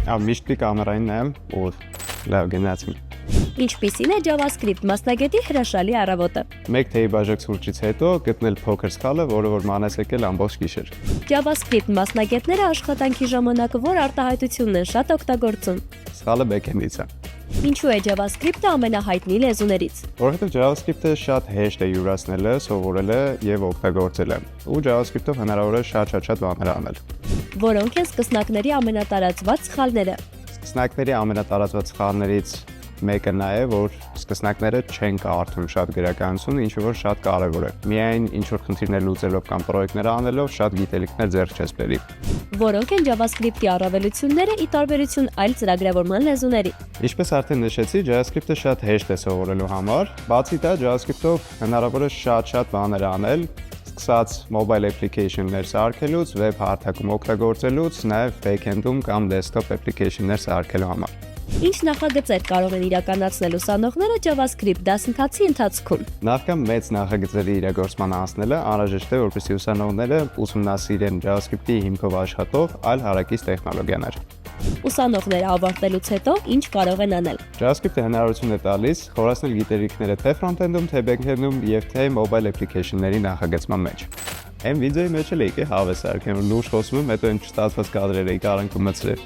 Միշտ պի կամերային նայեմ ու լավ գնացին։ Ինչպիսին է JavaScript մասնագետի հրաշալի առավոտը։ Մեկ թեյի բաժակ սուրճից հետո գտնել փոքր սխալը, որը որ մանես եկել ամբողջ գիշեր։ JavaScript մասնագետները աշխատանքի ժամանակ որ արտահայտությունն են շատ օգտագործում։ Սխալը backend-ից է։ Ինչու է JavaScript-ը ամենահայտնի լեզուներից։ Որովհետև JavaScript-ը շատ հեշտ է յուրացնելը, սովորելը եւ օգտագործելը։ Ու JavaScript-ով հնարավոր է շատ բաներ անել։ Որոնք են սկսնակների ամենատարածված սխալները։ Սկսնակների ամենատարածված սխալներից մեկը նա է, որ սկսնակները չեն կարդում շատ գրականություն, ինչը որ շատ կարևոր է։ Միայն ինչ որ խնդիրներ լուծելով կամ պրոյեկտներ անելով շատ գիտելիքներ ձեռք չես բերի։ Որոնք են JavaScript-ի առավելությունները ի տարբերություն այլ ծրագրավորման լեզուների։ Ինչպես արդեն նշեցի, JavaScript-ը շատ հեշտ է սովորելու համար։ Բացի դա, JavaScript-ով հնարավոր է շատ բաներ անել, սկսած mobile application-ներ սարքելուց, web հարթակում օգտագործելուց, նաև backend-ում կամ desktop application-ներ սարքելու համար։ Ինչ նախագծեր կարող են իրականացնել ուսանողները JavaScript դասընթացի ընթացքում։ Նախքան մեծ նախագծերի իրագործման անցնելը անհրաժեշտ է, որպեսզի ուսանողները ուսումնասիրեն JavaScript-ի հիմքով աշխատող այլ հարակից տեխնոլոգիաներ։ Ուսանողները ավարտելուց հետո ինչ կարող են անել։ JavaScript-ը հնարավորություն է տալիս խորացնել գիտելիքները թե front-end-ում, թե back-end-ում եւ թե mobile application-ների նախագծման մեջ։ Այն վիդեոյի մեջ էլ եկե հավես արքեմ, լուրջ խոսում եմ, հետո այն չստացված կադրեր էի կարանքում մցրել։